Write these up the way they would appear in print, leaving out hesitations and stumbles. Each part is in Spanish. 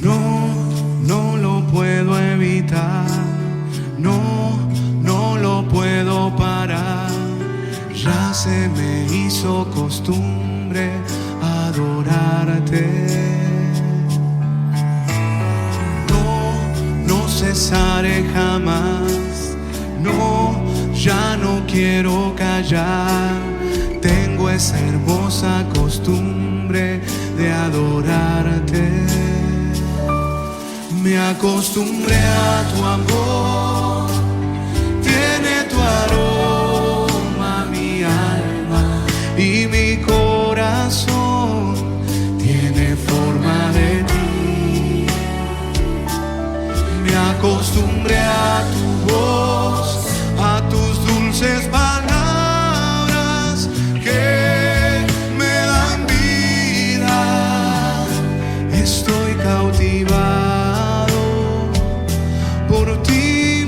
No, no lo puedo evitar, no, no lo puedo parar. Ya se me hizo costumbre adorarte. No, no cesaré jamás, no, ya no quiero callar. Tengo esa hermosa costumbre de adorarte. Me acostumbré a tu amor, tiene tu aroma mi alma y mi corazón tiene forma de ti. Me acostumbré a tu voz, a tus dulces palabras que me dan vida. Estoy cautivado por ti,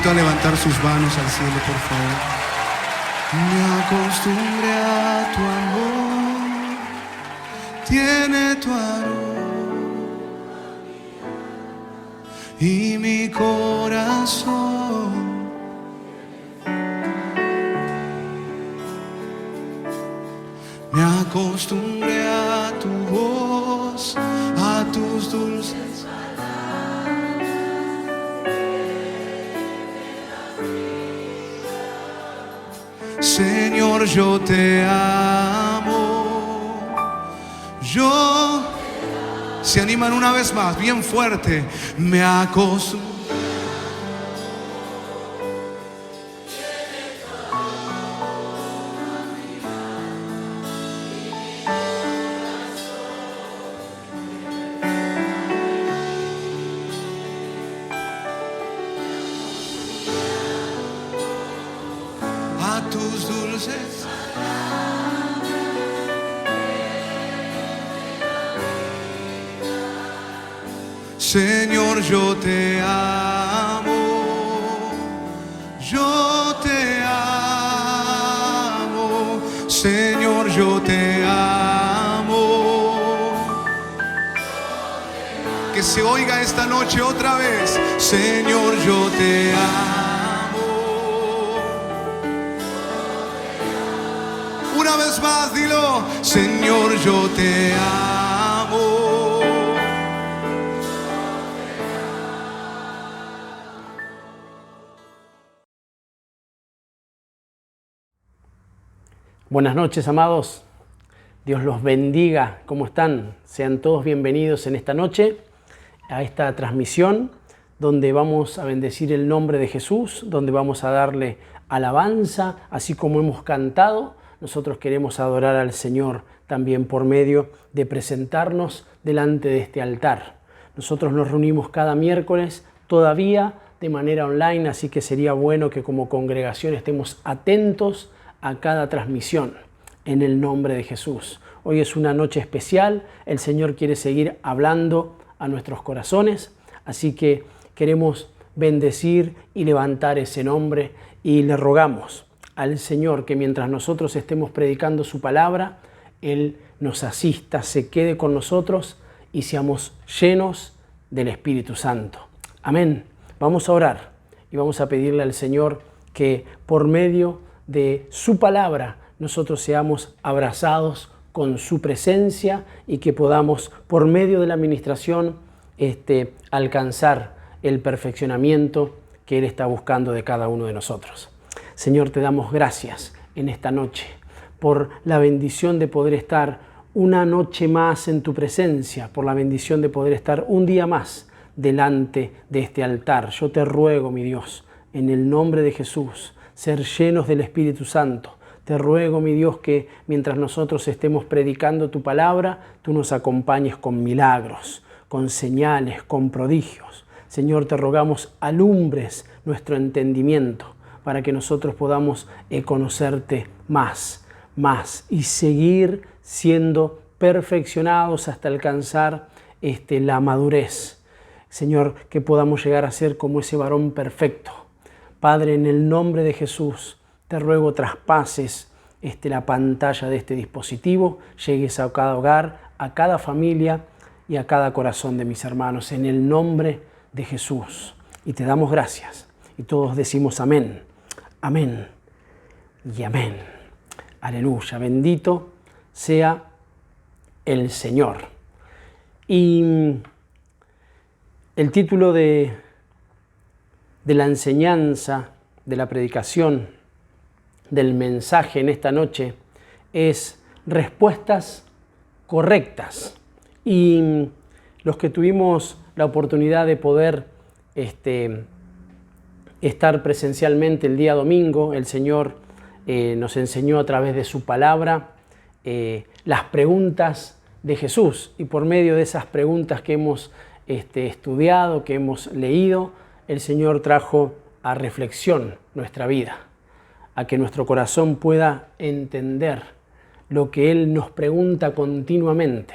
invito a levantar sus manos al cielo, por favor. Me acostumbré a tu amor, tiene tu aroma y mi corazón me acostumbré a tu voz, a tus dulces Señor, yo te amo. Se animan una vez más, bien fuerte. Me acostumbré. A tus dulces Señor, yo te amo, yo te amo, Señor, yo te amo. Que se oiga esta noche otra vez, Señor, yo te amo. Una vez más, dilo, Señor, yo te amo. Buenas noches, amados. Dios los bendiga. ¿Cómo están? Sean todos bienvenidos en esta noche a esta transmisión donde vamos a bendecir el nombre de Jesús, donde vamos a darle alabanza, así como hemos cantado. Nosotros queremos adorar al Señor también por medio de presentarnos delante de este altar. Nosotros nos reunimos cada miércoles, todavía de manera online, así que sería bueno que como congregación estemos atentos a cada transmisión en el nombre de Jesús. Hoy es una noche especial, el Señor quiere seguir hablando a nuestros corazones, así que queremos bendecir y levantar ese nombre y le rogamos al Señor que mientras nosotros estemos predicando su palabra, Él nos asista, se quede con nosotros y seamos llenos del Espíritu Santo. Amén. Vamos a orar y vamos a pedirle al Señor que por medio de su palabra nosotros seamos abrazados con su presencia y que podamos por medio de la administración alcanzar el perfeccionamiento que Él está buscando de cada uno de nosotros. Señor, te damos gracias en esta noche por la bendición de poder estar una noche más en tu presencia, por la bendición de poder estar un día más delante de este altar. Yo te ruego, mi Dios, en el nombre de Jesús, ser llenos del Espíritu Santo. Te ruego, mi Dios, que mientras nosotros estemos predicando tu palabra, tú nos acompañes con milagros, con señales, con prodigios. Señor, te rogamos, alumbres nuestro entendimiento para que nosotros podamos conocerte más y seguir siendo perfeccionados hasta alcanzar la madurez. Señor, que podamos llegar a ser como ese varón perfecto. Padre, en el nombre de Jesús, te ruego traspases la pantalla de este dispositivo, llegues a cada hogar, a cada familia y a cada corazón de mis hermanos, en el nombre de Jesús. Y te damos gracias. Y todos decimos amén, amén y amén. Aleluya, bendito sea el Señor. Y el título de la enseñanza, de la predicación, del mensaje en esta noche es respuestas correctas. Y los que tuvimos la oportunidad de poder estar presencialmente el día domingo, el Señor nos enseñó a través de su palabra las preguntas de Jesús, y por medio de esas preguntas que hemos estudiado, que hemos leído, el Señor trajo a reflexión nuestra vida, a que nuestro corazón pueda entender lo que Él nos pregunta continuamente.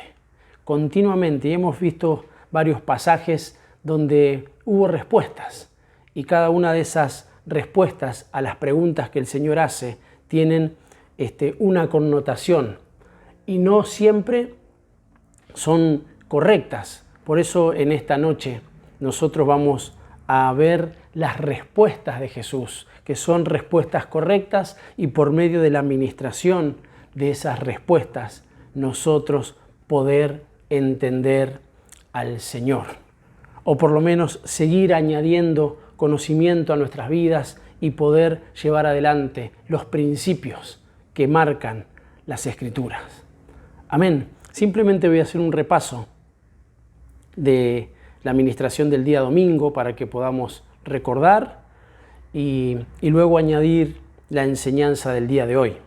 Y hemos visto varios pasajes donde hubo respuestas y cada una de esas respuestas a las preguntas que el Señor hace tienen una connotación y no siempre son correctas. Por eso en esta noche nosotros vamos a ver las respuestas de Jesús, que son respuestas correctas, y por medio de la administración de esas respuestas nosotros poder entender al Señor, o por lo menos seguir añadiendo conocimiento a nuestras vidas y poder llevar adelante los principios que marcan las Escrituras. Amén. Simplemente voy a hacer un repaso de la administración del día domingo para que podamos recordar y luego añadir la enseñanza del día de hoy.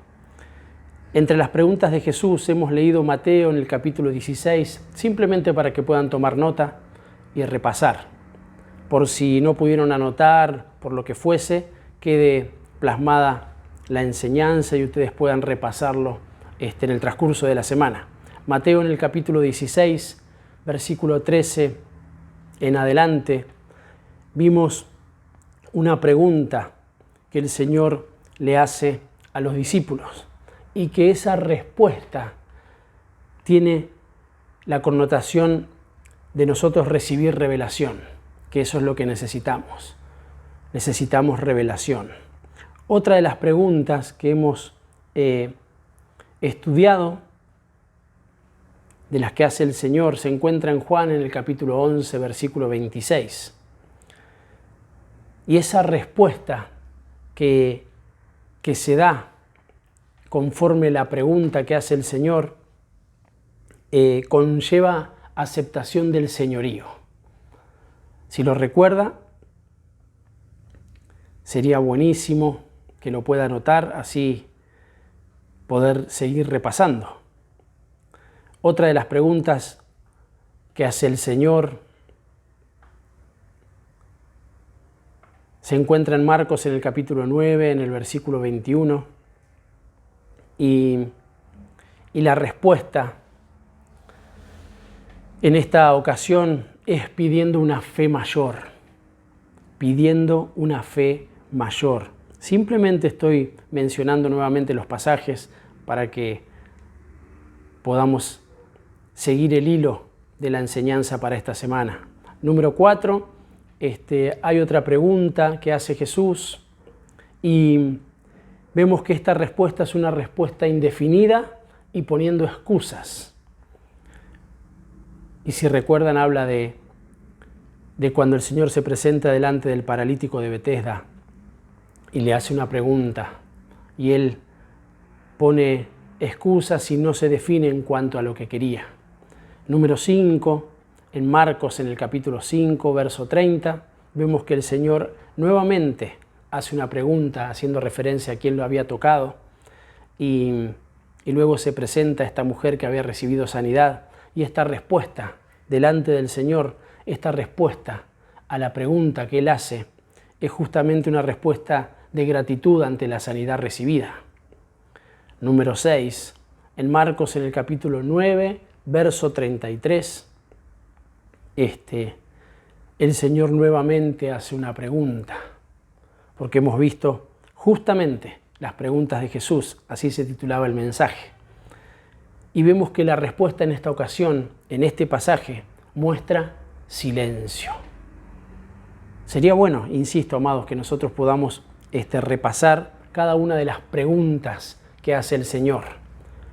Entre las preguntas de Jesús hemos leído Mateo en el capítulo 16, simplemente para que puedan tomar nota y repasar. Por si no pudieron anotar, por lo que fuese, quede plasmada la enseñanza y ustedes puedan repasarlo en el transcurso de la semana. Mateo en el capítulo 16, versículo 13 en adelante, vimos una pregunta que el Señor le hace a los discípulos y que esa respuesta tiene la connotación de nosotros recibir revelación, que eso es lo que necesitamos. Necesitamos revelación. Otra de las preguntas que hemos estudiado, de las que hace el Señor, se encuentra en Juan en el capítulo 11, versículo 26. Y esa respuesta que se da conforme la pregunta que hace el Señor conlleva aceptación del señorío. Si lo recuerda, sería buenísimo que lo pueda anotar, así poder seguir repasando. Otra de las preguntas que hace el Señor se encuentra en Marcos en el capítulo 9, en el versículo 21, y la respuesta en esta ocasión es pidiendo una fe mayor, pidiendo una fe mayor. Simplemente estoy mencionando nuevamente los pasajes para que podamos seguir el hilo de la enseñanza para esta semana. Número 4, hay otra pregunta que hace Jesús y vemos que esta respuesta es una respuesta indefinida y poniendo excusas. Y si recuerdan, habla de cuando el Señor se presenta delante del paralítico de Betesda y le hace una pregunta y él pone excusas y no se define en cuanto a lo que quería. Número 5, en Marcos en el capítulo 5, verso 30, vemos que el Señor nuevamente hace una pregunta haciendo referencia a quién lo había tocado y luego se presenta esta mujer que había recibido sanidad y esta respuesta delante del Señor, esta respuesta a la pregunta que él hace es justamente una respuesta de gratitud ante la sanidad recibida. Número 6, en Marcos en el capítulo 9, verso 33, el Señor nuevamente hace una pregunta, porque hemos visto justamente las preguntas de Jesús, así se titulaba el mensaje. Y vemos que la respuesta en esta ocasión, en este pasaje, muestra silencio. Sería bueno, insisto, amados, que nosotros podamos repasar cada una de las preguntas que hace el Señor,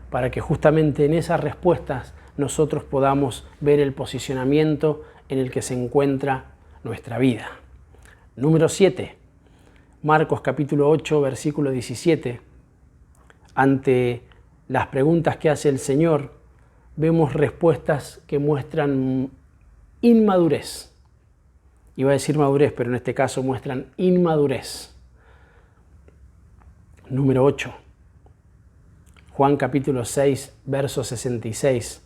para que justamente en esas respuestas nosotros podamos ver el posicionamiento en el que se encuentra nuestra vida. Número 7, Marcos capítulo 8, versículo 17. Ante las preguntas que hace el Señor, vemos respuestas que muestran inmadurez. Iba a decir madurez, pero en este caso muestran inmadurez. Número 8, Juan capítulo 6, verso 66.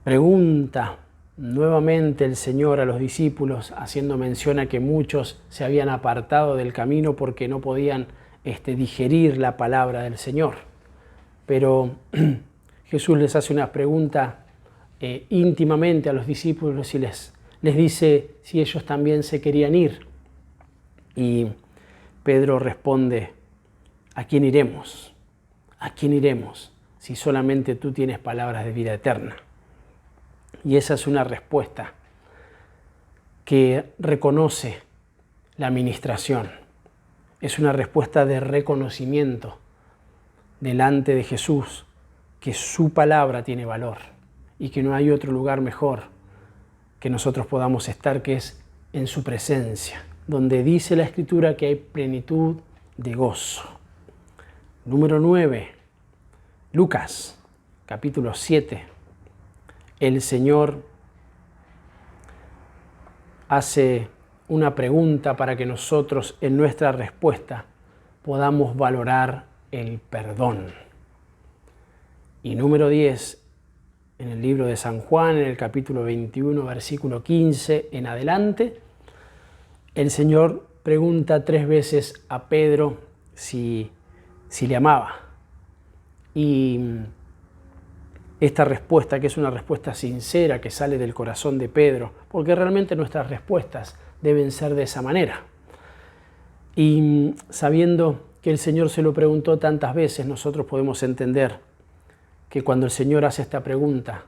Pregunta nuevamente el Señor a los discípulos, haciendo mención a que muchos se habían apartado del camino porque no podían digerir la palabra del Señor. Pero Jesús les hace una pregunta íntimamente a los discípulos y les les dice si ellos también se querían ir. Y Pedro responde, ¿a quién iremos? ¿A quién iremos si solamente tú tienes palabras de vida eterna? Y esa es una respuesta que reconoce la administración. Es una respuesta de reconocimiento delante de Jesús, que su palabra tiene valor y que no hay otro lugar mejor que nosotros podamos estar, que es en su presencia, donde dice la Escritura que hay plenitud de gozo. Número 9, Lucas, capítulo 7. El Señor hace una pregunta para que nosotros en nuestra respuesta podamos valorar el perdón. Y número 10, en el libro de San Juan, en el capítulo 21, versículo 15 en adelante, el Señor pregunta 3 veces a Pedro si le amaba. Y esta respuesta, que es una respuesta sincera, que sale del corazón de Pedro, porque realmente nuestras respuestas deben ser de esa manera. Y sabiendo que el Señor se lo preguntó tantas veces, nosotros podemos entender que cuando el Señor hace esta pregunta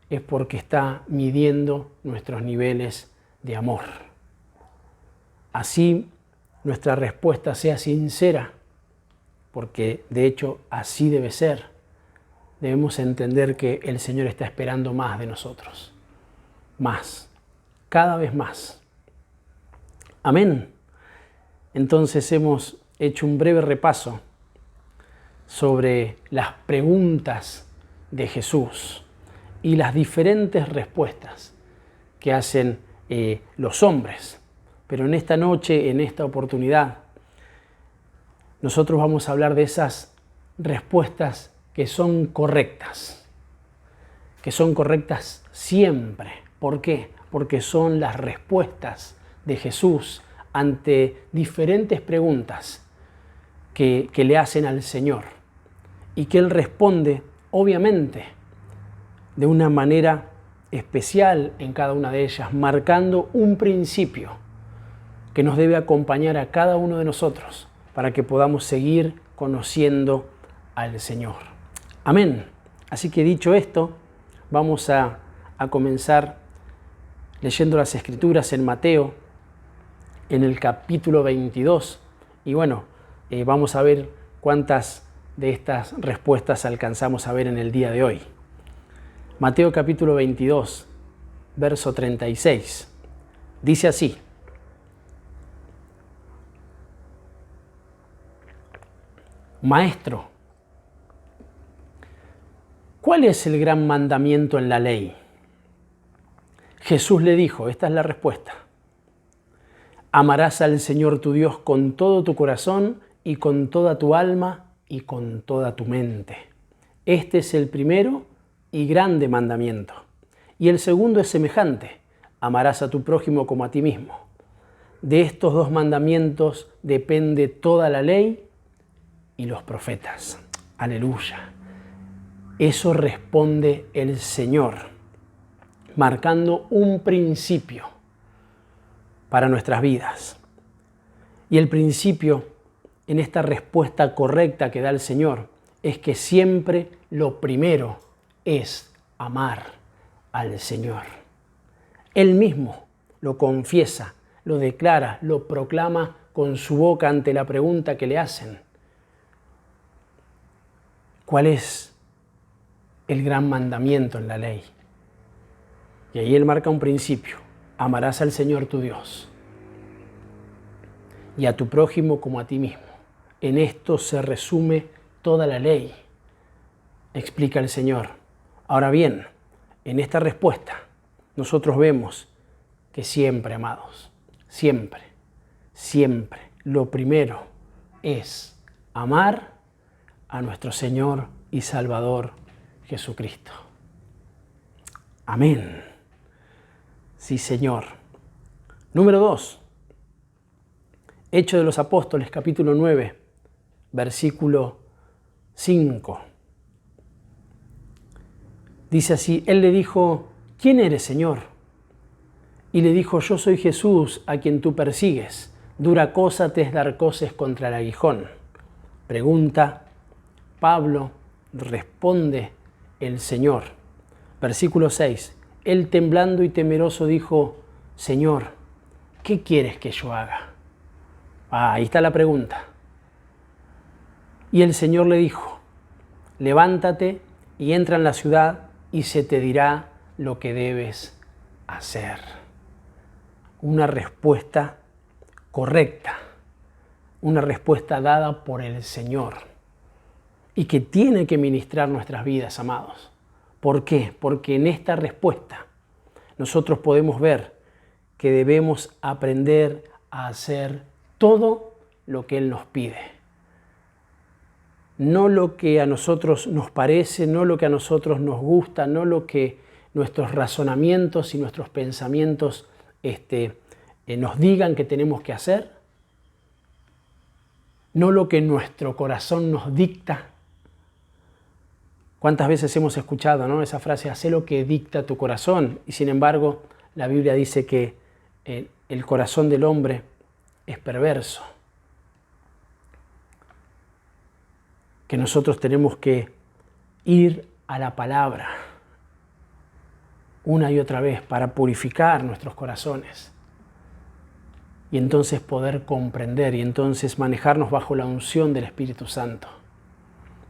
es porque está midiendo nuestros niveles de amor. Así nuestra respuesta sea sincera, porque de hecho así debe ser. Debemos entender que el Señor está esperando más de nosotros. Más. Cada vez más. Amén. Entonces hemos hecho un breve repaso sobre las preguntas de Jesús y las diferentes respuestas que hacen los hombres. Pero en esta noche, en esta oportunidad, nosotros vamos a hablar de esas respuestas que son correctas siempre. ¿Por qué? Porque son las respuestas de Jesús ante diferentes preguntas que le hacen al Señor y que Él responde, obviamente, de una manera especial en cada una de ellas, marcando un principio que nos debe acompañar a cada uno de nosotros para que podamos seguir conociendo al Señor. Amén. Así que dicho esto, vamos a comenzar leyendo las Escrituras en Mateo, en el capítulo 22. Y bueno, vamos a ver cuántas de estas respuestas alcanzamos a ver en el día de hoy. Mateo capítulo 22, verso 36. Dice así: Maestro, ¿cuál es el gran mandamiento en la ley? Jesús le dijo, esta es la respuesta: amarás al Señor tu Dios con todo tu corazón y con toda tu alma y con toda tu mente. Este es el primero y grande mandamiento. Y el segundo es semejante: amarás a tu prójimo como a ti mismo. De estos 2 mandamientos depende toda la ley y los profetas. Aleluya. Eso responde el Señor, marcando un principio para nuestras vidas. Y el principio en esta respuesta correcta que da el Señor es que siempre lo primero es amar al Señor. Él mismo lo confiesa, lo declara, lo proclama con su boca ante la pregunta que le hacen. ¿Cuál es el gran mandamiento en la ley? Y ahí Él marca un principio: amarás al Señor tu Dios y a tu prójimo como a ti mismo. En esto se resume toda la ley, explica el Señor. Ahora bien, en esta respuesta nosotros vemos que siempre, amados, siempre, lo primero es amar a nuestro Señor y Salvador Jesucristo. Amén. Sí, Señor. Número 2. Hechos de los Apóstoles, capítulo 9, versículo 5. Dice así: Él le dijo, ¿quién eres, Señor? y le dijo: yo soy Jesús a quien tú persigues. Dura cosa te es dar coces contra el aguijón. Pregunta Pablo, responde el Señor. Versículo 6. Él, temblando y temeroso, dijo: Señor, ¿qué quieres que yo haga? Ahí está la pregunta. Y el Señor le dijo: levántate y entra en la ciudad y se te dirá lo que debes hacer. Una respuesta correcta, una respuesta dada por el Señor y que tiene que ministrar nuestras vidas, amados. ¿Por qué? Porque en esta respuesta nosotros podemos ver que debemos aprender a hacer todo lo que Él nos pide. No lo que a nosotros nos parece, no lo que a nosotros nos gusta, no lo que nuestros razonamientos y nuestros pensamientos nos digan que tenemos que hacer, no lo que nuestro corazón nos dicta. ¿Cuántas veces hemos escuchado, ¿no?, esa frase: haz lo que dicta tu corazón? Y sin embargo, la Biblia dice que el corazón del hombre es perverso. Que nosotros tenemos que ir a la palabra una y otra vez para purificar nuestros corazones y entonces poder comprender y entonces manejarnos bajo la unción del Espíritu Santo.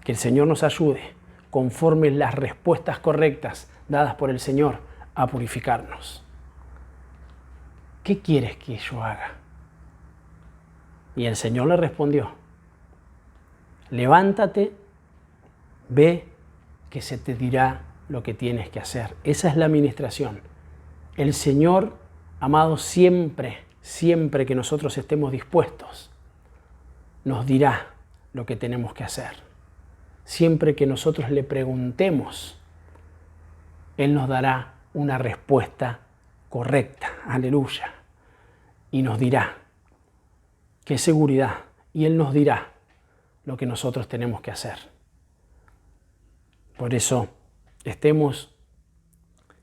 Que el Señor nos ayude, conforme las respuestas correctas dadas por el Señor, a purificarnos. ¿Qué quieres que yo haga? Y el Señor le respondió: levántate, ve que se te dirá lo que tienes que hacer. Esa es la administración. El Señor, amados, siempre que nosotros estemos dispuestos, nos dirá lo que tenemos que hacer. Siempre que nosotros le preguntemos, Él nos dará una respuesta correcta. Aleluya. Y nos dirá qué seguridad. Y Él nos dirá lo que nosotros tenemos que hacer. Por eso, estemos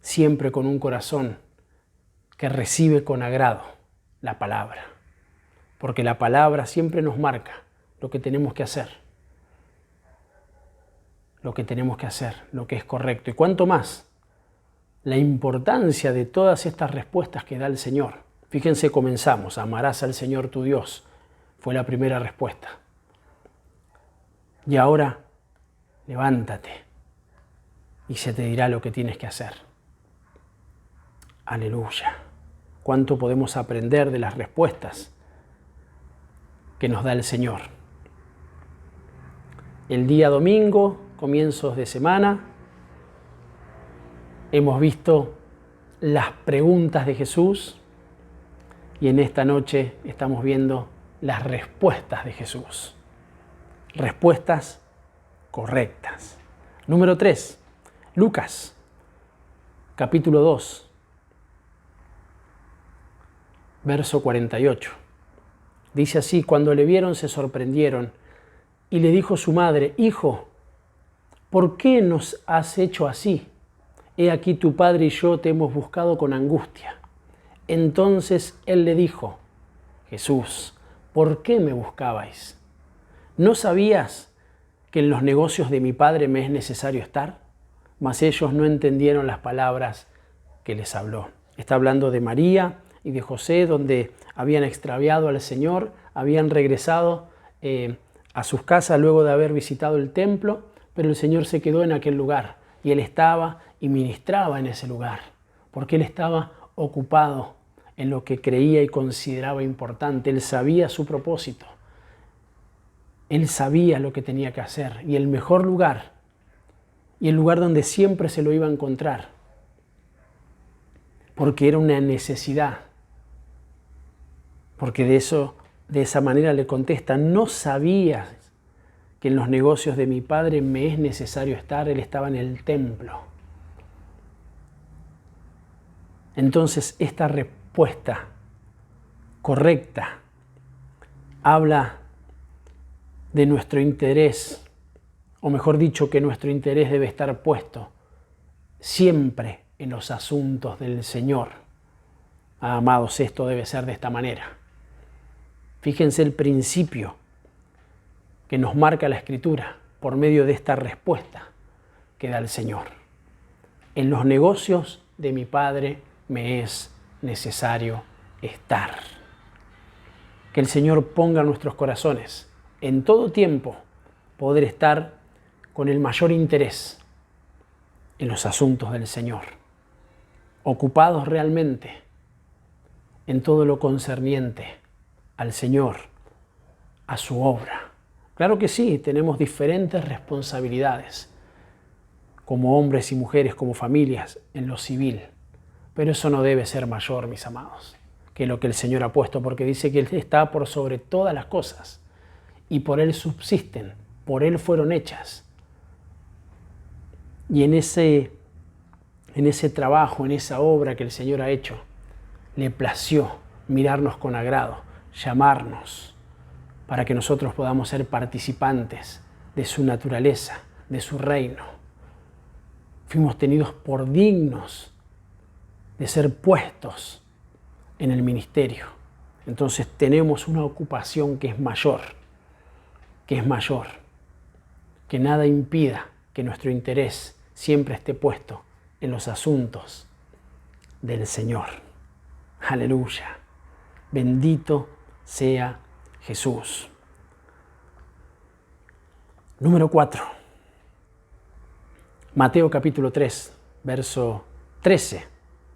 siempre con un corazón que recibe con agrado la palabra. Porque la palabra siempre nos marca lo que tenemos que hacer. Lo que tenemos que hacer, lo que es correcto. Y cuánto más la importancia de todas estas respuestas que da el Señor. Fíjense, comenzamos: amarás al Señor tu Dios. Fue la primera respuesta. Y ahora, levántate y se te dirá lo que tienes que hacer. Aleluya. Cuánto podemos aprender de las respuestas que nos da el Señor. El día domingo, comienzos de semana, hemos visto las preguntas de Jesús y en esta noche estamos viendo las respuestas de Jesús. Respuestas correctas. Número 3, Lucas, capítulo 2, verso 48. Dice así: cuando le vieron se sorprendieron y le dijo su madre: Hijo, ¿por qué nos has hecho así? He aquí tu padre y yo te hemos buscado con angustia. Entonces él le dijo: Jesús, ¿por qué me buscabais? ¿No sabías que en los negocios de mi padre me es necesario estar? Mas ellos no entendieron las palabras que les habló. Está hablando de María y de José, donde habían extraviado al Señor, habían regresado a sus casas luego de haber visitado el templo, pero el Señor se quedó en aquel lugar y Él estaba y ministraba en ese lugar, porque Él estaba ocupado en lo que creía y consideraba importante. Él sabía su propósito. Él sabía lo que tenía que hacer y el mejor lugar y el lugar donde siempre se lo iba a encontrar, porque era una necesidad. Porque de esa manera le contesta: ¿no sabías que en los negocios de mi padre me es necesario estar? Él estaba en el templo. Entonces, esta respuesta correcta habla de nuestro interés, o mejor dicho, que nuestro interés debe estar puesto siempre en los asuntos del Señor. Amados, esto debe ser de esta manera. Fíjense el principio que nos marca la Escritura por medio de esta respuesta que da el Señor. En los negocios de mi Padre me es necesario estar. Que el Señor ponga en nuestros corazones en todo tiempo poder estar con el mayor interés en los asuntos del Señor, ocupados realmente en todo lo concerniente al Señor, a su obra. Claro que sí, tenemos diferentes responsabilidades como hombres y mujeres, como familias, en lo civil, pero eso no debe ser mayor, mis amados, que lo que el Señor ha puesto, porque dice que Él está por sobre todas las cosas y por Él subsisten, por Él fueron hechas. Y en ese trabajo, en esa obra que el Señor ha hecho, le plació mirarnos con agrado, llamarnos para que nosotros podamos ser participantes de su naturaleza, de su reino. Fuimos tenidos por dignos de ser puestos en el ministerio. Entonces tenemos una ocupación que es mayor, que nada impida que nuestro interés siempre esté puesto en los asuntos del Señor. Aleluya. Bendito sea Jesús. Número 4. Mateo capítulo 3, verso 13.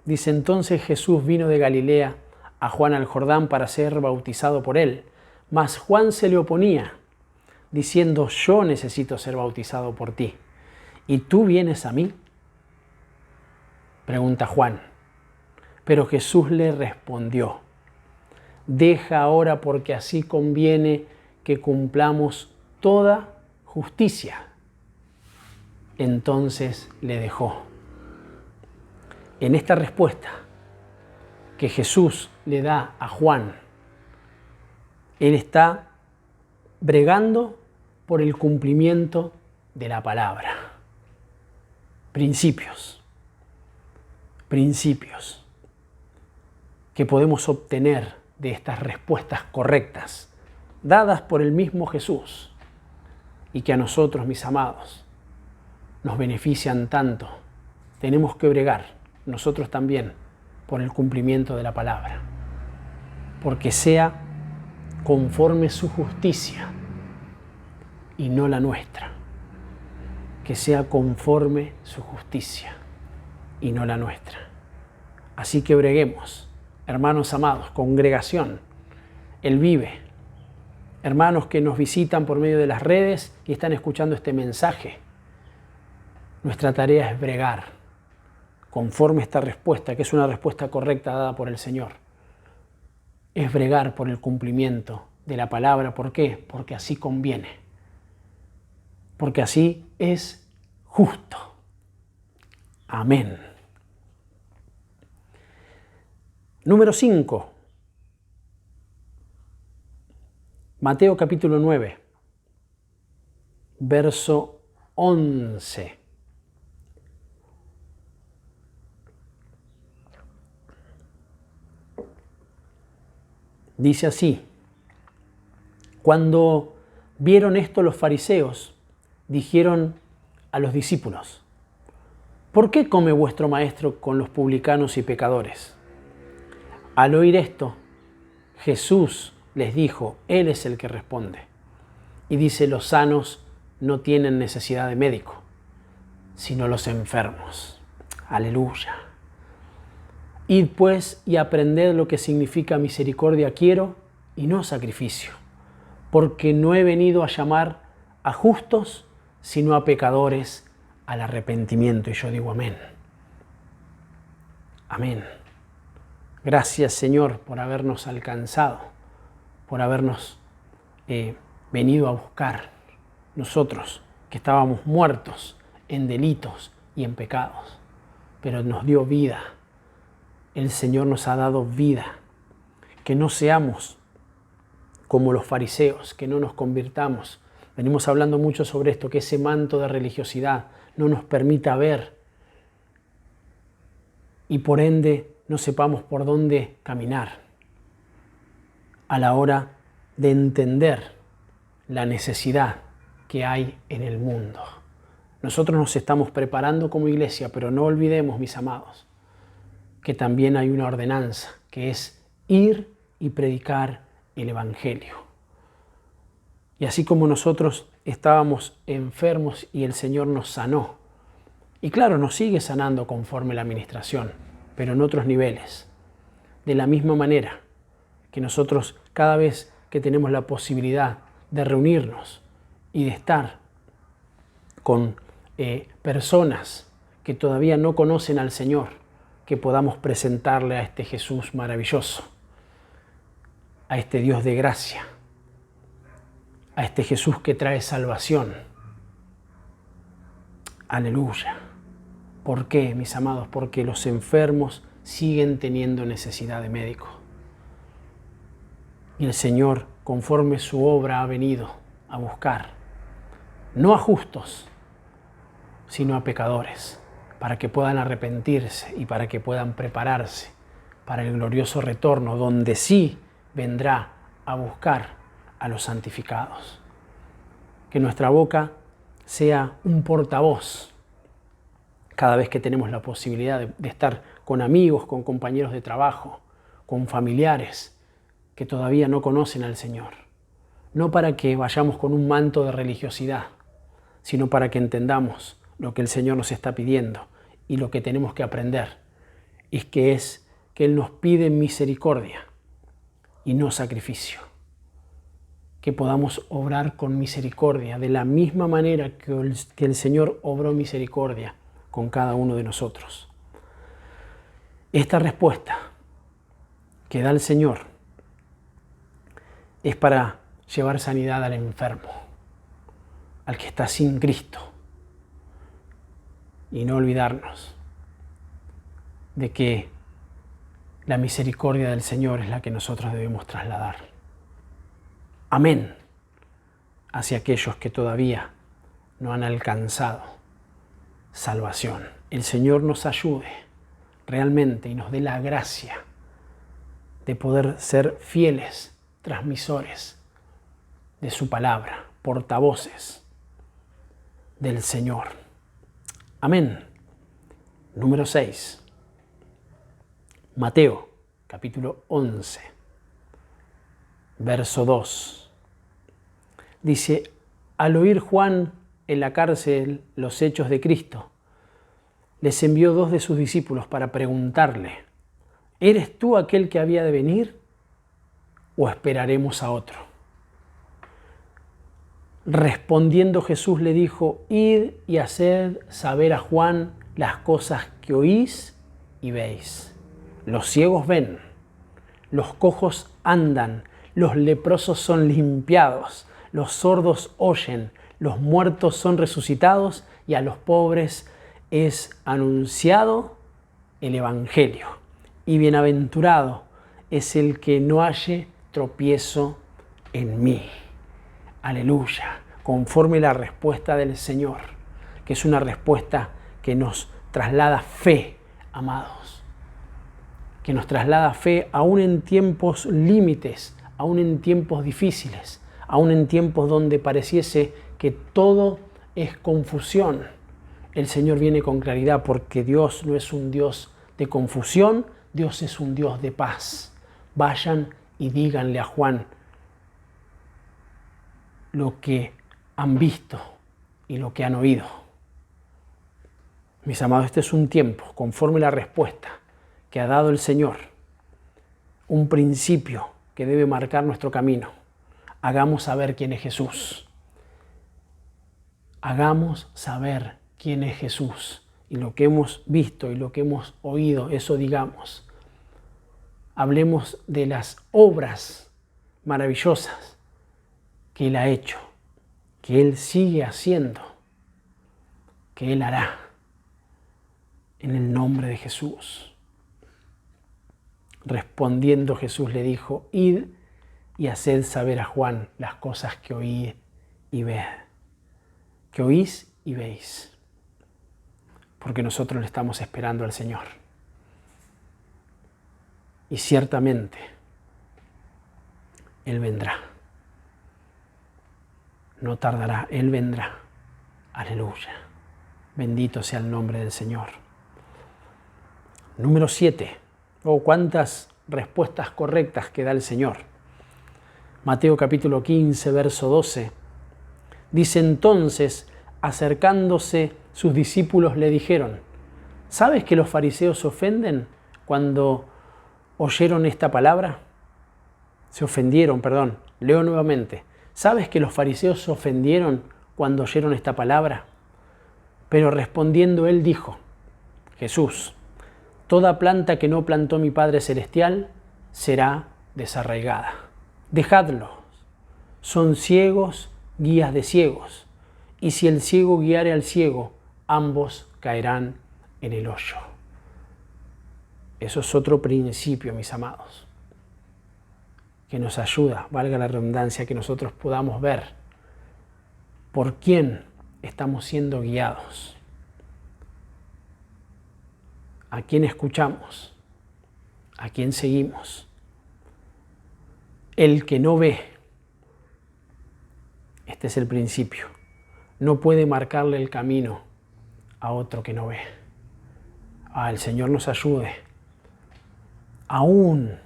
Dice: entonces Jesús vino de Galilea a Juan al Jordán para ser bautizado por él. Mas Juan se le oponía, diciendo: yo necesito ser bautizado por ti, ¿y tú vienes a mí? Pregunta Juan. Pero Jesús le respondió: deja ahora, porque así conviene que cumplamos toda justicia. Entonces le dejó. En esta respuesta que Jesús le da a Juan, Él está bregando por el cumplimiento de la palabra. Principios que podemos obtener de estas respuestas correctas, dadas por el mismo Jesús, y que a nosotros, mis amados, nos benefician tanto. Tenemos que bregar nosotros también por el cumplimiento de la palabra, porque sea conforme su justicia y no la nuestra. Que sea conforme su justicia y no la nuestra. Así que breguemos, hermanos amados, congregación, Él vive, hermanos que nos visitan por medio de las redes y están escuchando este mensaje. Nuestra tarea es bregar conforme esta respuesta, que es una respuesta correcta dada por el Señor. Es bregar por el cumplimiento de la palabra. ¿Por qué? Porque así conviene. Porque así es justo. Amén. Número 5. Mateo capítulo 9, verso 11. Dice así: cuando vieron esto los fariseos, dijeron a los discípulos: ¿por qué come vuestro maestro con los publicanos y pecadores? Al oír esto, Jesús les dijo: Él es el que responde. Y dice: los sanos no tienen necesidad de médico, sino los enfermos. Aleluya. Id pues y aprended lo que significa misericordia quiero y no sacrificio, porque no he venido a llamar a justos, sino a pecadores al arrepentimiento. Y yo digo amén. Amén. Gracias, Señor, por habernos alcanzado, por habernos venido a buscar. Nosotros que estábamos muertos en delitos y en pecados, pero nos dio vida. El Señor nos ha dado vida. Que no seamos como los fariseos, que no nos convirtamos. Venimos hablando mucho sobre esto, que ese manto de religiosidad no nos permita ver y por ende no sepamos por dónde caminar a la hora de entender la necesidad que hay en el mundo. Nosotros nos estamos preparando como iglesia, pero no olvidemos, mis amados, que también hay una ordenanza, que es ir y predicar el Evangelio. Y así como nosotros estábamos enfermos y el Señor nos sanó, y claro, nos sigue sanando conforme la administración, pero en otros niveles. De la misma manera que nosotros cada vez que tenemos la posibilidad de reunirnos y de estar con personas que todavía no conocen al Señor, que podamos presentarle a este Jesús maravilloso, a este Dios de gracia, a este Jesús que trae salvación. Aleluya. ¿Por qué, mis amados? Porque los enfermos siguen teniendo necesidad de médico. Y el Señor, conforme su obra, ha venido a buscar, no a justos, sino a pecadores, para que puedan arrepentirse y para que puedan prepararse para el glorioso retorno, donde sí vendrá a buscar a los santificados. Que nuestra boca sea un portavoz cada vez que tenemos la posibilidad de estar con amigos, con compañeros de trabajo, con familiares que todavía no conocen al Señor. No para que vayamos con un manto de religiosidad, sino para que entendamos lo que el Señor nos está pidiendo y lo que tenemos que aprender. Es que Él nos pide misericordia y no sacrificio. Que podamos obrar con misericordia de la misma manera que el Señor obró misericordia con cada uno de nosotros. Esta respuesta que da el Señor es para llevar sanidad al enfermo, al que está sin Cristo, y no olvidarnos de que la misericordia del Señor es la que nosotros debemos trasladar. Amén. Hacia aquellos que todavía no han alcanzado salvación. El Señor nos ayude realmente y nos dé la gracia de poder ser fieles transmisores de su palabra, portavoces del Señor. Amén. Número 6. Mateo, capítulo 11, verso 2. Dice: al oír Juan en la cárcel los hechos de Cristo, les envió 2 de sus discípulos para preguntarle: ¿eres tú aquel que había de venir o esperaremos a otro? Respondiendo Jesús le dijo: id y haced saber a Juan las cosas que oís y veis. Los ciegos ven, los cojos andan, los leprosos son limpiados, los sordos oyen, los muertos son resucitados y a los pobres es anunciado el Evangelio. Y bienaventurado es el que no halle tropiezo en mí. Aleluya. Conforme la respuesta del Señor, que es una respuesta que nos traslada fe, amados. Que nos traslada fe aún en tiempos límites, aún en tiempos difíciles, aún en tiempos donde pareciese que todo es confusión. El Señor viene con claridad, porque Dios no es un Dios de confusión, Dios es un Dios de paz. Vayan y díganle a Juan lo que han visto y lo que han oído. Mis amados, este es un tiempo, conforme la respuesta que ha dado el Señor, un principio que debe marcar nuestro camino. Hagamos saber quién es Jesús. Hagamos saber quién es Jesús. Y lo que hemos visto y lo que hemos oído, eso digamos. Hablemos de las obras maravillosas que Él ha hecho, que Él sigue haciendo, que Él hará, en el nombre de Jesús. Respondiendo Jesús le dijo: id y haced saber a Juan las cosas que oí y ved. Que oís y veis. Porque nosotros le estamos esperando al Señor. y ciertamente Él vendrá. No tardará, Él vendrá. Aleluya. Bendito sea el nombre del Señor. Número 7. Oh, cuántas respuestas correctas que da el Señor. Mateo capítulo 15, verso 12. Dice entonces, acercándose sus discípulos le dijeron, ¿sabes que los fariseos se ofenden cuando oyeron esta palabra? Se ofendieron, perdón. Leo nuevamente. ¿Sabes que los fariseos se ofendieron cuando oyeron esta palabra? Pero respondiendo él dijo, Jesús, toda planta que no plantó mi Padre Celestial será desarraigada. Dejadlos. Son ciegos, guías de ciegos. Y si el ciego guiare al ciego, ambos caerán en el hoyo. Eso es otro principio, mis amados, que nos ayuda, valga la redundancia, que nosotros podamos ver por quién estamos siendo guiados, a quién escuchamos, a quién seguimos. El que no ve, este es el principio, no puede marcarle el camino a otro que no ve. El Señor nos ayude, aún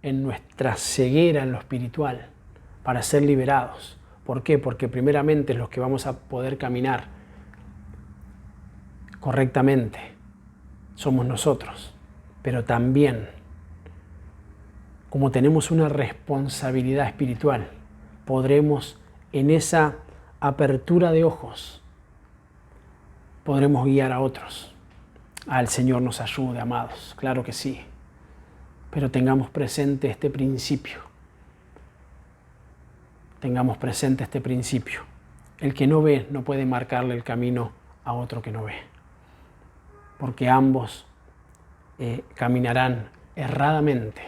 en nuestra ceguera en lo espiritual, para ser liberados. ¿Por qué? Porque primeramente los que vamos a poder caminar correctamente somos nosotros, pero también, como tenemos una responsabilidad espiritual, podremos en esa apertura de ojos, podremos guiar a otros. El Señor nos ayude, amados, claro que sí. Pero tengamos presente este principio. Tengamos presente este principio. El que no ve no puede marcarle el camino a otro que no ve. Porque ambos caminarán erradamente.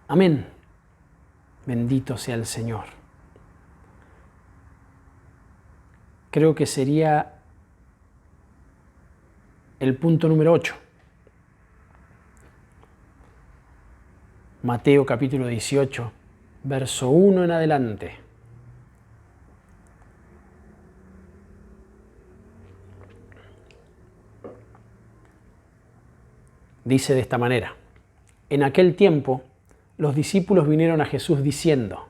Amén. Bendito sea el Señor. Creo que sería el punto número 8. Mateo capítulo 18, verso 1 en adelante. Dice de esta manera: en aquel tiempo los discípulos vinieron a Jesús diciendo,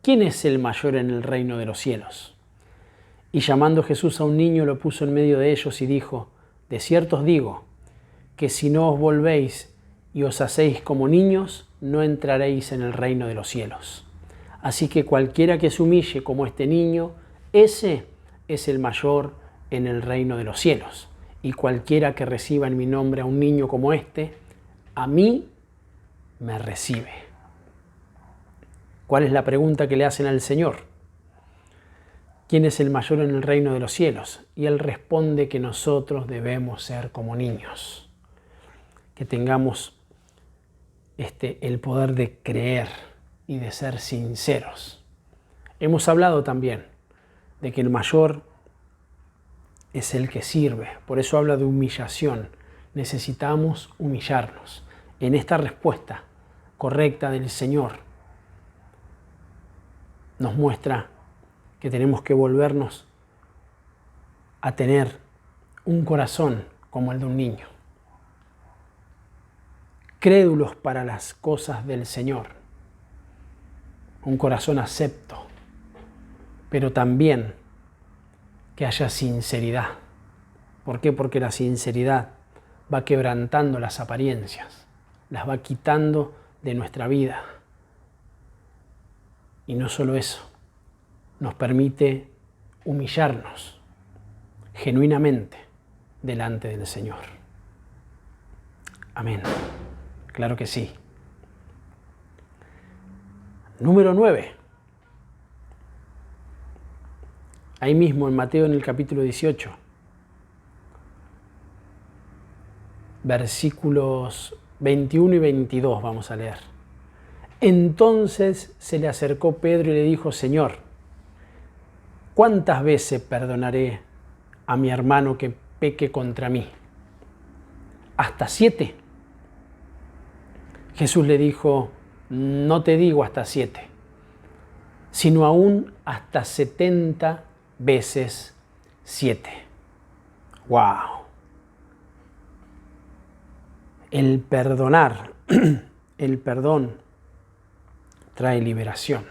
¿quién es el mayor en el reino de los cielos? Y llamando Jesús a un niño lo puso en medio de ellos y dijo, de cierto os digo, que si no os volvéis y os hacéis como niños, no entraréis en el reino de los cielos. Así que cualquiera que se humille como este niño, ese es el mayor en el reino de los cielos. Y cualquiera que reciba en mi nombre a un niño como este, a mí me recibe. ¿Cuál es la pregunta que le hacen al Señor? ¿Quién es el mayor en el reino de los cielos? Y Él responde que nosotros debemos ser como niños. Que tengamos el poder de creer y de ser sinceros. Hemos hablado también de que el mayor es el que sirve. Por eso habla de humillación. Necesitamos humillarnos. En esta respuesta correcta del Señor nos muestra que tenemos que volvernos a tener un corazón como el de un niño. Crédulos para las cosas del Señor. Un corazón acepto, pero también que haya sinceridad. ¿Por qué? Porque la sinceridad va quebrantando las apariencias, las va quitando de nuestra vida. Y no solo eso, nos permite humillarnos genuinamente delante del Señor. Amén. Claro que sí. Número 9. Ahí mismo en Mateo en el capítulo 18. Versículos 21 y 22 vamos a leer. Entonces se le acercó Pedro y le dijo, Señor, ¿cuántas veces perdonaré a mi hermano que peque contra mí? ¿Hasta 7? Jesús le dijo, no te digo hasta 7, sino aún hasta 70 veces 7. ¡Wow! El perdonar, el perdón trae liberación.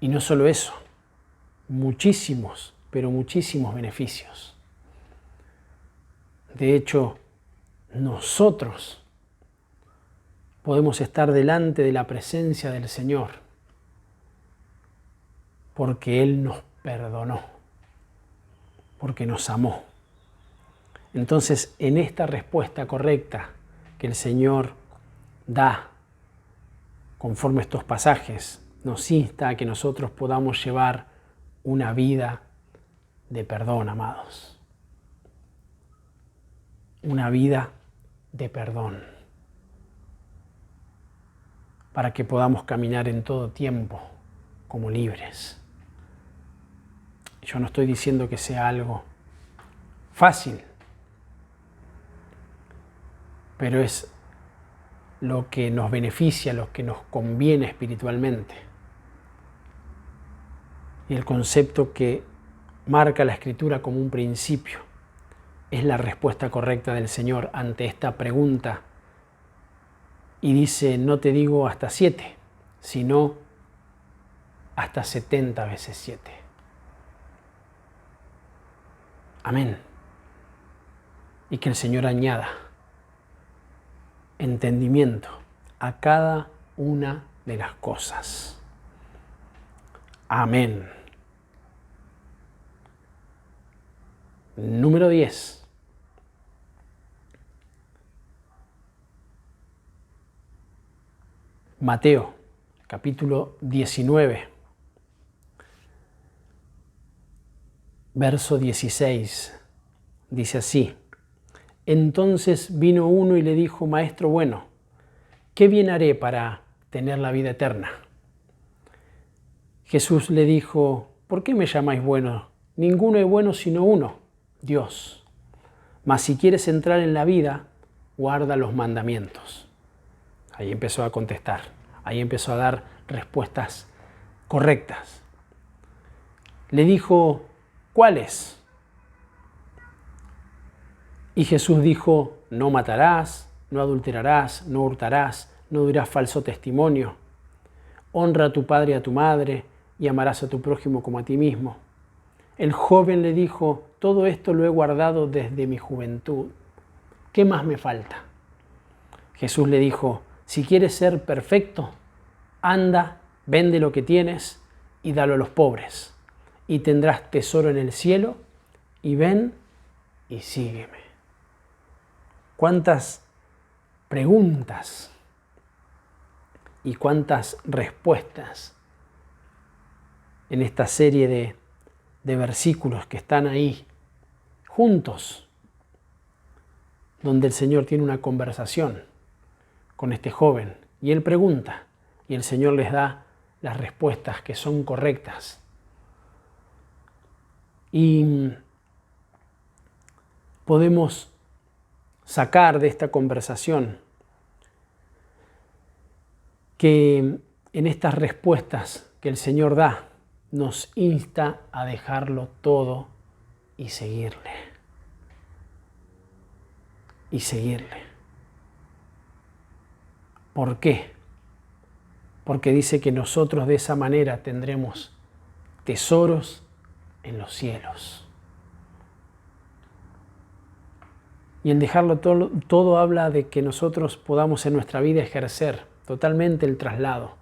Y no solo eso, muchísimos, pero muchísimos beneficios. De hecho, nosotros podemos estar delante de la presencia del Señor porque Él nos perdonó, porque nos amó. Entonces, en esta respuesta correcta que el Señor da conforme a estos pasajes, nos insta a que nosotros podamos llevar una vida de perdón, amados. Una vida de perdón. Para que podamos caminar en todo tiempo como libres. Yo no estoy diciendo que sea algo fácil, pero es lo que nos beneficia, lo que nos conviene espiritualmente. Y el concepto que marca la Escritura como un principio es la respuesta correcta del Señor ante esta pregunta. Y dice, no te digo hasta 7, sino hasta 70 veces 7. Amén. Y que el Señor añada entendimiento a cada una de las cosas. Amén. Número 10. Mateo, capítulo 19, verso 16, dice así: Entonces vino uno y le dijo, Maestro bueno, ¿qué bien haré para tener la vida eterna? Jesús le dijo, ¿por qué me llamáis bueno? Ninguno es bueno sino uno, Dios. Mas si quieres entrar en la vida, guarda los mandamientos. Ahí empezó a contestar, ahí empezó a dar respuestas correctas. Le dijo, ¿cuáles? Y Jesús dijo, no matarás, no adulterarás, no hurtarás, no dirás falso testimonio. Honra a tu padre y a tu madre y amarás a tu prójimo como a ti mismo. El joven le dijo, todo esto lo he guardado desde mi juventud. ¿Qué más me falta? Jesús le dijo, si quieres ser perfecto, anda, vende lo que tienes y dalo a los pobres, y tendrás tesoro en el cielo, y ven y sígueme. ¿Cuántas preguntas y cuántas respuestas en esta serie de versículos que están ahí juntos, donde el Señor tiene una conversación con este joven y él pregunta y el Señor les da las respuestas que son correctas. Y podemos sacar de esta conversación que en estas respuestas que el Señor da nos insta a dejarlo todo y seguirle. Y seguirle. ¿Por qué? Porque dice que nosotros de esa manera tendremos tesoros en los cielos. Y en dejarlo todo habla de que nosotros podamos en nuestra vida ejercer totalmente el traslado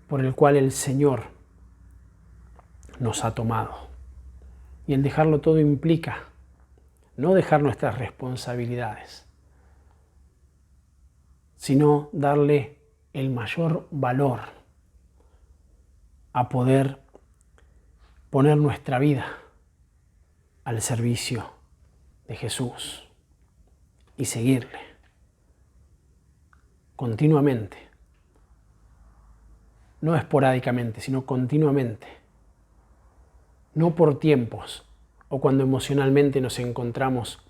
por el cual el Señor nos ha tomado. Y en dejarlo todo implica no dejar nuestras responsabilidades, sino darle el mayor valor a poder poner nuestra vida al servicio de Jesús y seguirle continuamente, no esporádicamente, sino continuamente, no por tiempos o cuando emocionalmente nos encontramos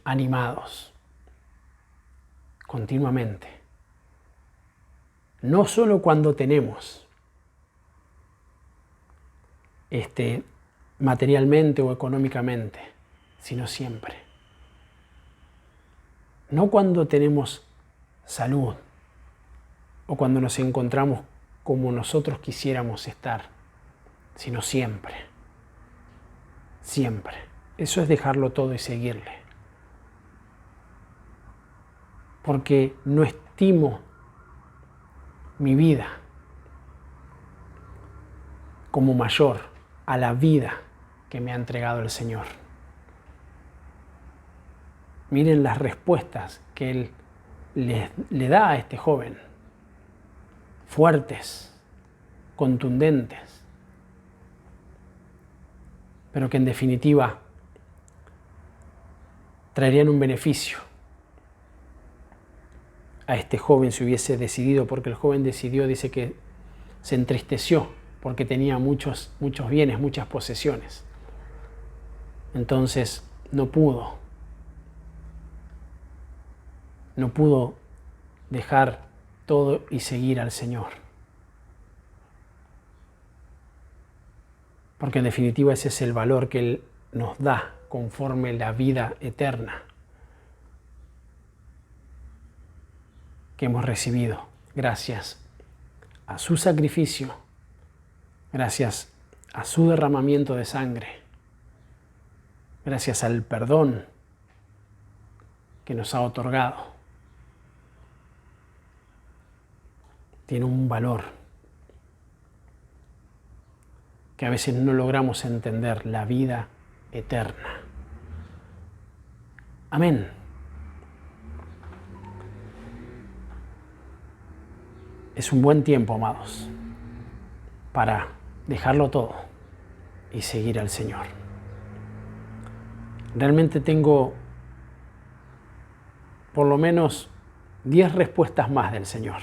animados, continuamente. No solo cuando tenemos materialmente o económicamente, sino siempre. No cuando tenemos salud o cuando nos encontramos como nosotros quisiéramos estar, sino siempre. Siempre. Eso es dejarlo todo y seguirle. Porque no estimo mi vida como mayor a la vida que me ha entregado el Señor. Miren las respuestas que Él le da a este joven. Fuertes, contundentes, pero que en definitiva traerían un beneficio a este joven si hubiese decidido, porque el joven decidió, dice que se entristeció porque tenía muchos bienes, muchas posesiones. Entonces no pudo dejar todo y seguir al Señor. Porque en definitiva ese es el valor que Él nos da conforme la vida eterna que hemos recibido gracias a su sacrificio, gracias a su derramamiento de sangre, gracias al perdón que nos ha otorgado. Tiene un valor que a veces no logramos entender, la vida eterna. Amén. Es un buen tiempo, amados, para dejarlo todo y seguir al Señor. Realmente tengo por lo menos 10 respuestas más del Señor,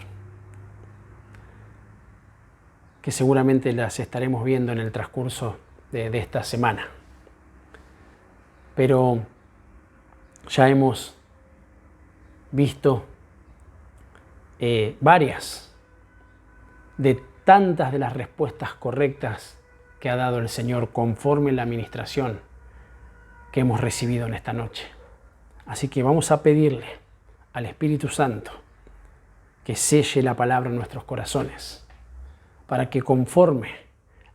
que seguramente las estaremos viendo en el transcurso de esta semana. Pero ya hemos visto varias de tantas de las respuestas correctas que ha dado el Señor conforme la administración que hemos recibido en esta noche. Así que vamos a pedirle al Espíritu Santo que selle la palabra en nuestros corazones, para que conforme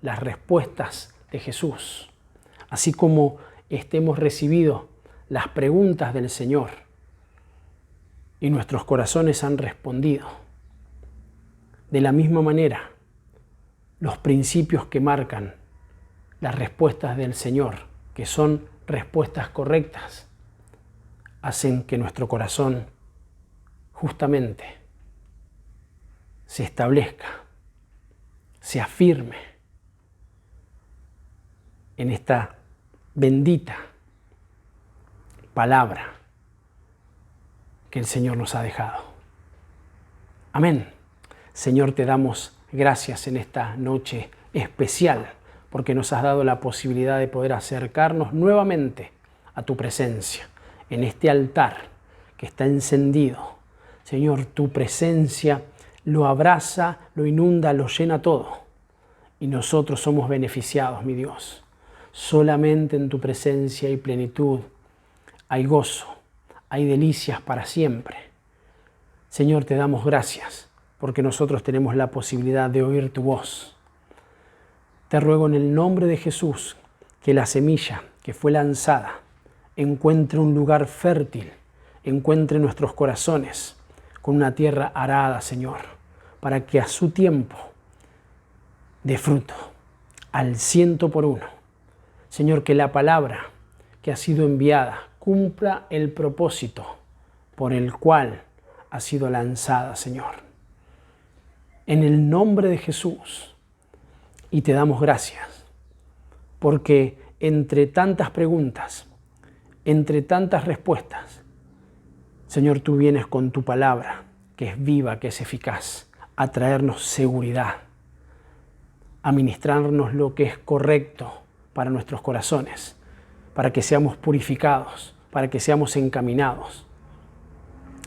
las respuestas de Jesús, así como hemos recibido las preguntas del Señor y nuestros corazones han respondido, de la misma manera, los principios que marcan las respuestas del Señor, que son respuestas correctas, hacen que nuestro corazón justamente se establezca, se afirme en esta bendita palabra que el Señor nos ha dejado. Amén. Señor, te damos gracias en esta noche especial porque nos has dado la posibilidad de poder acercarnos nuevamente a tu presencia en este altar que está encendido. Señor, tu presencia lo abraza, lo inunda, lo llena todo. Y nosotros somos beneficiados, mi Dios. Solamente en tu presencia hay plenitud, hay gozo, hay delicias para siempre. Señor, te damos gracias porque nosotros tenemos la posibilidad de oír tu voz. Te ruego en el nombre de Jesús que la semilla que fue lanzada encuentre un lugar fértil, encuentre nuestros corazones con una tierra arada, Señor, para que a su tiempo dé fruto, al 100%. Señor, que la palabra que ha sido enviada cumpla el propósito por el cual ha sido lanzada, Señor. En el nombre de Jesús. Y te damos gracias, porque entre tantas preguntas, entre tantas respuestas, Señor, tú vienes con tu palabra, que es viva, que es eficaz, a traernos seguridad, a ministrarnos lo que es correcto para nuestros corazones, para que seamos purificados, para que seamos encaminados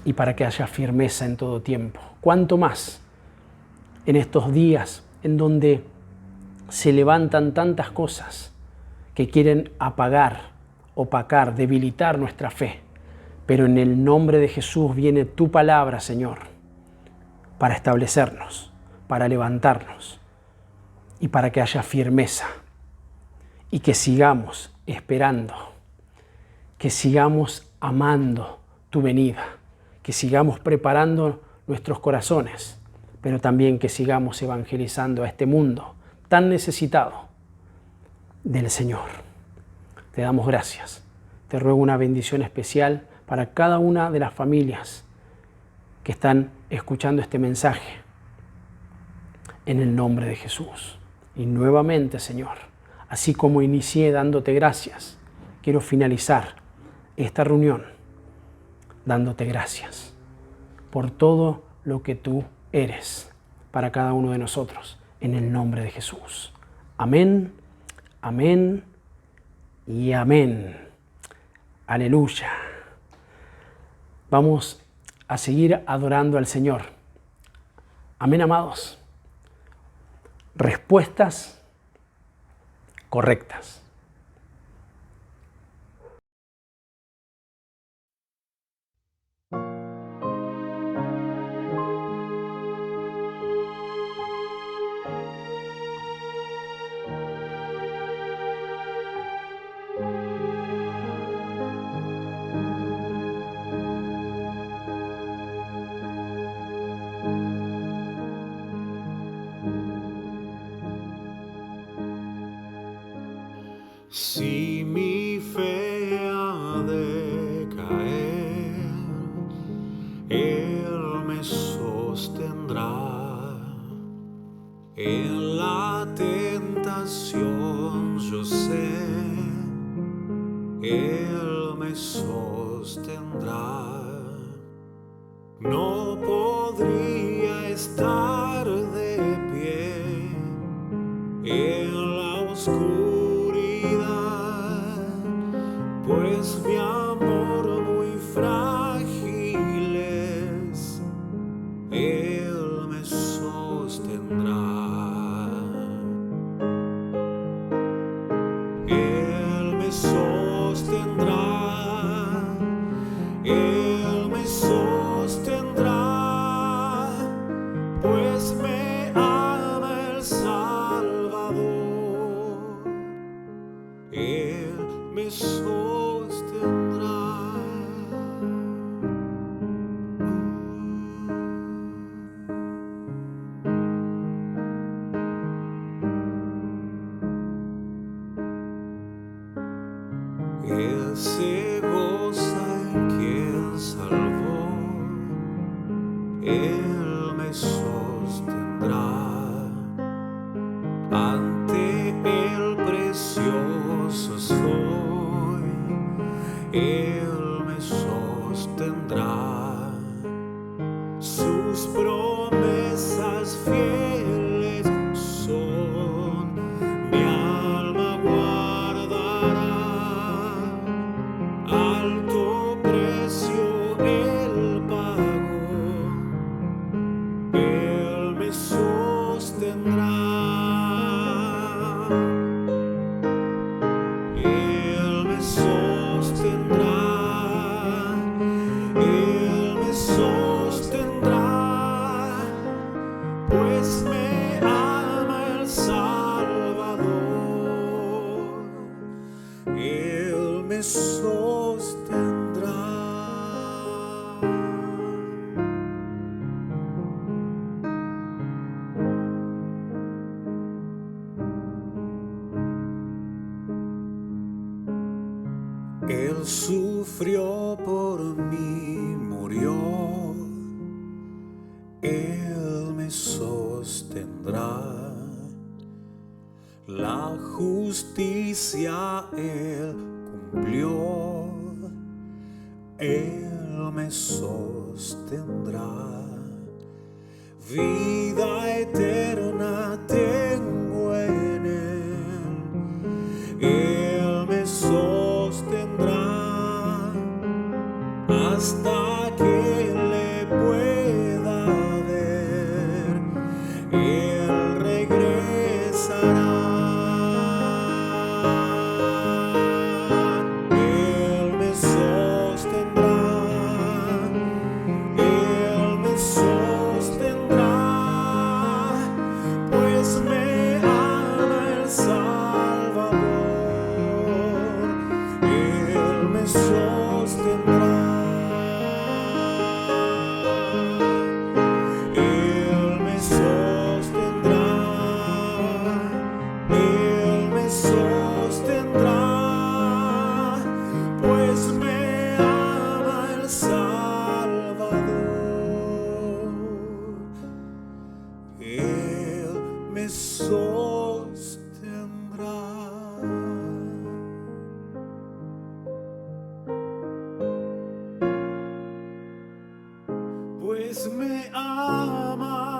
y para que haya firmeza en todo tiempo. Cuanto más en estos días en donde se levantan tantas cosas que quieren apagar, opacar, debilitar nuestra fe. Pero en el nombre de Jesús viene tu palabra, Señor, para establecernos, para levantarnos y para que haya firmeza y que sigamos esperando, que sigamos amando tu venida, que sigamos preparando nuestros corazones, pero también que sigamos evangelizando a este mundo tan necesitado del Señor. Te damos gracias. Te ruego una bendición especial para cada una de las familias que están escuchando este mensaje. En el nombre de Jesús. Y nuevamente, Señor, así como inicié dándote gracias, quiero finalizar esta reunión dándote gracias por todo lo que tú eres para cada uno de nosotros. En el nombre de Jesús. Amén, amén y amén. Aleluya. Vamos a seguir adorando al Señor. Amén, amados. Respuestas correctas. Si mi fe ha de caer, Él me sostendrá. En la tentación yo sé, Él me sostendrá. No podría estar de pie en la oscuridad, pues mi amor muy frágil es, Él me sostendrá. Él me sostendrá, Él me sostendrá, pues me ama el Salvador. Él me sostendrá. Él se goza en quien salvó. Él me sostendrá. Ante el precioso soy, Él me sostendrá. Sus promesas fieles son, mi alma guardará. Alto precio Él pagó, Él me sostendrá. Él me sostendrá, Él me sostendrá, pues me ama el Salvador. Él me sostendrá. Él sufrió por mí, murió, Él me sostendrá. La justicia Él cumplió, Él me sostendrá. Vida eterna tengo en Él, Él me sostendrá hasta que Él regresará. Él me sostendrá. Él me sostendrá, pues me ama el Salvador. Él me sostendrá. Él me sostendrá. Él me sostendrá, pues me ama el Salvador. Él me sostendrá. Pues me ama